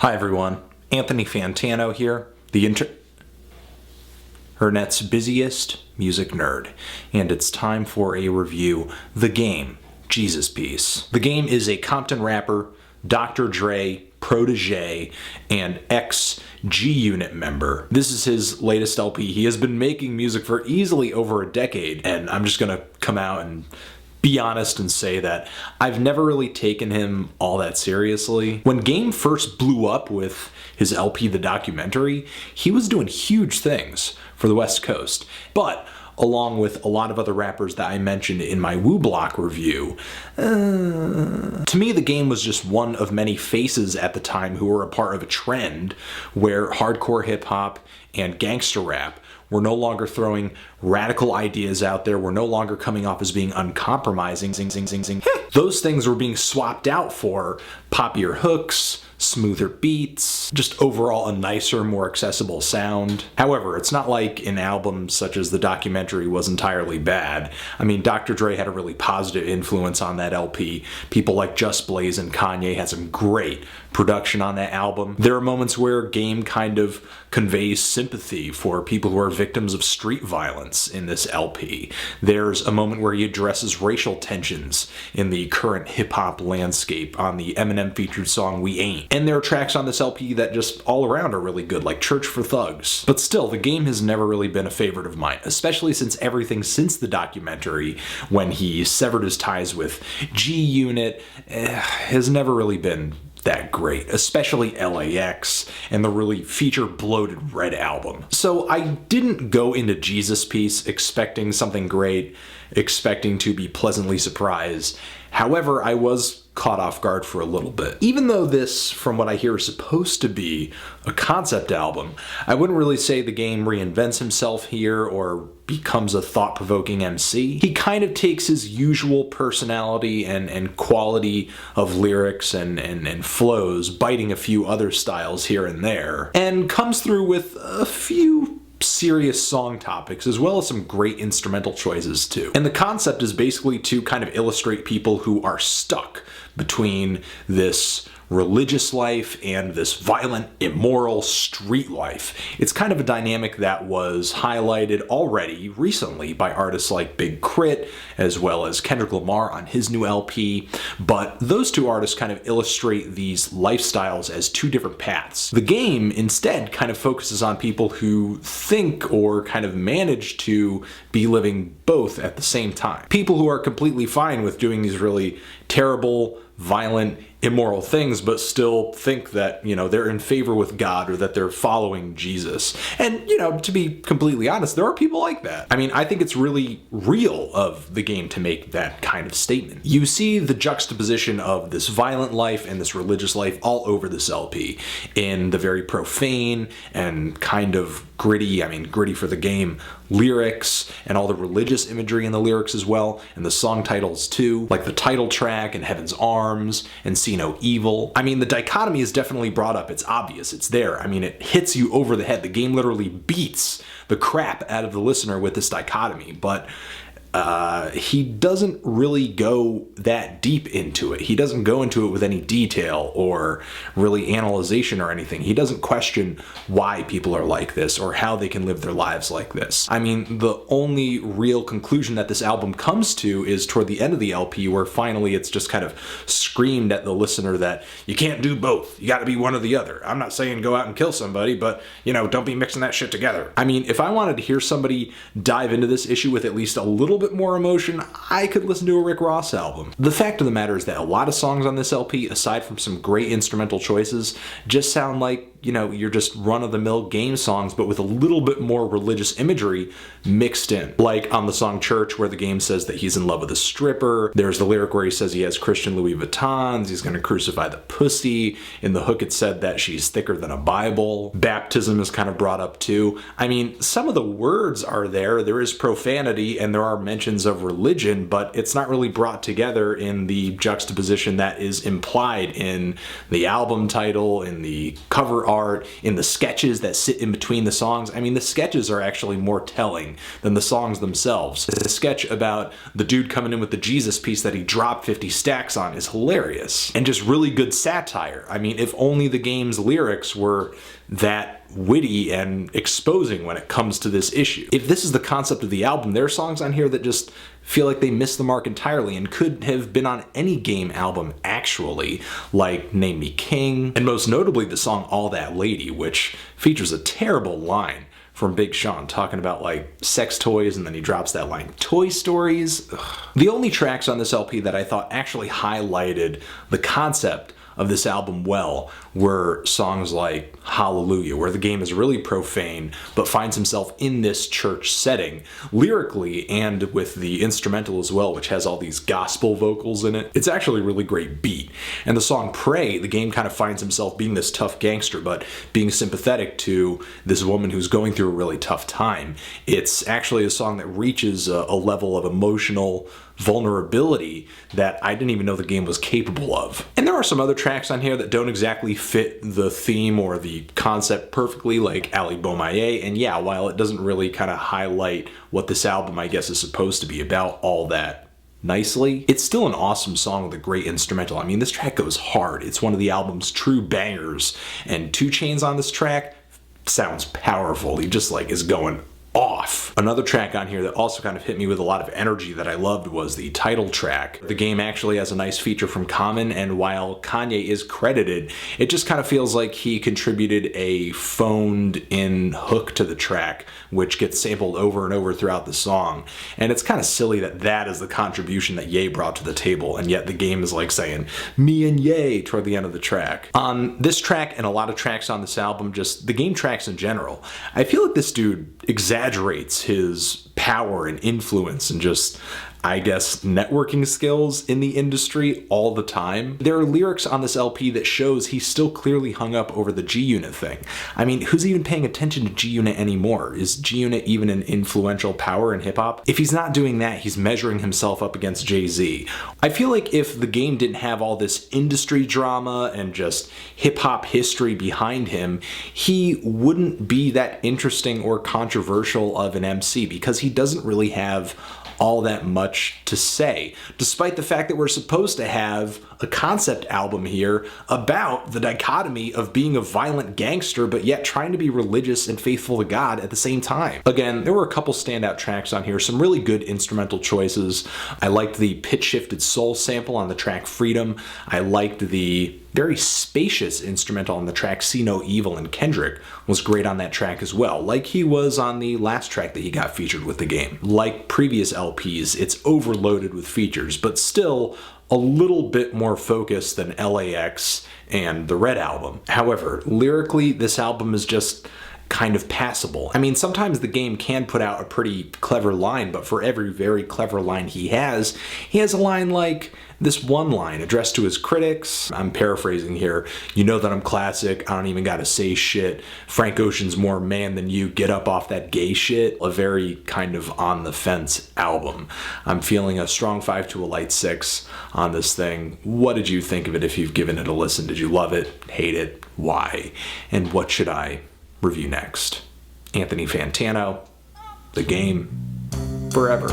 Hi everyone, Anthony Fantano here, the internet's busiest music nerd, and it's time for a review. The Game, Jesus Piece. The Game is a Compton rapper, Dr. Dre protege, and ex-G-Unit member. This is his latest LP. He has been making music for easily over a decade, and I'm just gonna come out and be honest and say that I've never really taken him all that seriously. When Game first blew up with his LP, The Documentary, he was doing huge things for the West Coast. But along with a lot of other rappers that I mentioned in my Woo Block review, to me the Game was just one of many faces at the time who were a part of a trend where hardcore hip-hop and gangster rap were no longer throwing radical ideas out there, were no longer coming off as being uncompromising. Those things were being swapped out for poppier hooks, smoother beats, just overall a nicer, more accessible sound. However, it's not like an album such as The Documentary was entirely bad. I mean, Dr. Dre had a really positive influence on that LP. People like Just Blaze and Kanye had some great production on that album. There are moments where Game kind of conveys sympathy for people who are victims of street violence in this LP. There's a moment where he addresses racial tensions in the current hip-hop landscape on the Eminem featured song We Ain't. And there are tracks on this LP that just all around are really good, like Church for Thugs. But still, the Game has never really been a favorite of mine, especially since everything since The Documentary, when he severed his ties with G-Unit, has never really been that great, especially LAX and the really feature-bloated Red album. So I didn't go into Jesus Piece expecting something great, expecting to be pleasantly surprised. However, I was caught off guard for a little bit. Even though this, from what I hear, is supposed to be a concept album, I wouldn't really say the Game reinvents himself here or becomes a thought-provoking MC. He kind of takes his usual personality and quality of lyrics and flows, biting a few other styles here and there, and comes through with a few serious song topics, as well as some great instrumental choices too. And the concept is basically to kind of illustrate people who are stuck between this religious life and this violent, immoral street life. It's kind of a dynamic that was highlighted already recently by artists like Big Crit, as well as Kendrick Lamar on his new LP, but those two artists kind of illustrate these lifestyles as two different paths. The Game instead kind of focuses on people who think or kind of manage to be living both at the same time. People who are completely fine with doing these really terrible, violent, immoral things, but still think that, they're in favor with God or that they're following Jesus. And, to be completely honest, there are people like that. I mean, I think it's really real of the Game to make that kind of statement. You see the juxtaposition of this violent life and this religious life all over this LP in the very profane and kind of gritty for the Game, lyrics and all the religious imagery in the lyrics as well, and the song titles too, like the title track and Heaven's Arms and See No Evil. I mean, the dichotomy is definitely brought up. It's obvious. It's there. I mean, it hits you over the head. The Game literally beats the crap out of the listener with this dichotomy, but he doesn't really go that deep into it. He doesn't go into it with any detail or really analyzation or anything. He doesn't question why people are like this or how they can live their lives like this. I mean, the only real conclusion that this album comes to is toward the end of the LP, where finally it's just kind of screamed at the listener that you can't do both. You gotta be one or the other. I'm not saying go out and kill somebody, but, don't be mixing that shit together. I mean, if I wanted to hear somebody dive into this issue with at least a little bit more emotion, I could listen to a Rick Ross album. The fact of the matter is that a lot of songs on this LP, aside from some great instrumental choices, just sound like, you're just run-of-the-mill Game songs, but with a little bit more religious imagery mixed in. Like on the song Church, where the Game says that he's in love with a stripper. There's the lyric where he says he has Christian Louis Vuittons, he's gonna crucify the pussy. In the hook it said that she's thicker than a Bible. Baptism is kind of brought up too. I mean, some of the words are there. There is profanity and there are mentions of religion, but it's not really brought together in the juxtaposition that is implied in the album title, in the cover art, in the sketches that sit in between the songs. I mean, the sketches are actually more telling than the songs themselves. The sketch about the dude coming in with the Jesus piece that he dropped 50 stacks on is hilarious, and just really good satire. I mean, if only the game's lyrics were that witty and exposing when it comes to this issue. If this is the concept of the album, there are songs on here that just feel like they missed the mark entirely and could have been on any game album actually, like Name Me King, and most notably the song All That Lady, which features a terrible line from Big Sean talking about like sex toys, and then he drops that line, Toy Stories. Ugh. The only tracks on this LP that I thought actually highlighted the concept of this album well were songs like Hallelujah, where the game is really profane but finds himself in this church setting lyrically and with the instrumental as well, which has all these gospel vocals in it. It's actually a really great beat. And the song Pray, the game kind of finds himself being this tough gangster but being sympathetic to this woman who's going through a really tough time. It's actually a song that reaches a level of emotional vulnerability that I didn't even know the game was capable of. And there are some other tracks on here that don't exactly fit the theme or the concept perfectly, like Ali Bomaye, and yeah, while it doesn't really kind of highlight what this album I guess is supposed to be about all that nicely, it's still an awesome song with a great instrumental. I mean, this track goes hard. It's one of the album's true bangers, and 2 Chainz on this track sounds powerful. He just like is going off. Another track on here that also kind of hit me with a lot of energy that I loved was the title track. The game actually has a nice feature from Common, and while Kanye is credited, it just kind of feels like he contributed a phoned in hook to the track, which gets sampled over and over throughout the song. And it's kind of silly that that is the contribution that Ye brought to the table, and yet the game is like saying, me and Ye, toward the end of the track. On this track and a lot of tracks on this album, just the game tracks in general, I feel like this dude exaggerates his power and influence and just, I guess, networking skills in the industry all the time. There are lyrics on this LP that shows he's still clearly hung up over the G-Unit thing. I mean, who's even paying attention to G-Unit anymore? Is G-Unit even an influential power in hip-hop? If he's not doing that, he's measuring himself up against Jay-Z. I feel like if the game didn't have all this industry drama and just hip-hop history behind him, he wouldn't be that interesting or controversial of an MC, because he doesn't really have all that much to say, despite the fact that we're supposed to have a concept album here about the dichotomy of being a violent gangster but yet trying to be religious and faithful to God at the same time. Again, there were a couple standout tracks on here, some really good instrumental choices. I liked the pitch-shifted soul sample on the track Freedom. I liked the very spacious instrumental on the track See No Evil, and Kendrick was great on that track as well, like he was on the last track that he got featured with the game. Like previous LPs, it's overloaded with features, but still a little bit more focused than LAX and the Red album. However, lyrically, this album is just kind of passable. I mean, sometimes the game can put out a pretty clever line, but for every very clever line he has a line like this one line addressed to his critics. I'm paraphrasing here. You know that I'm classic. I don't even gotta say shit. Frank Ocean's more man than you. Get up off that gay shit. A very kind of on the fence album. I'm feeling a strong 5 to a light 6 on this thing. What did you think of it if you've given it a listen? Did you love it? Hate it? Why? And what should I review next? Anthony Fantano, The Game, forever.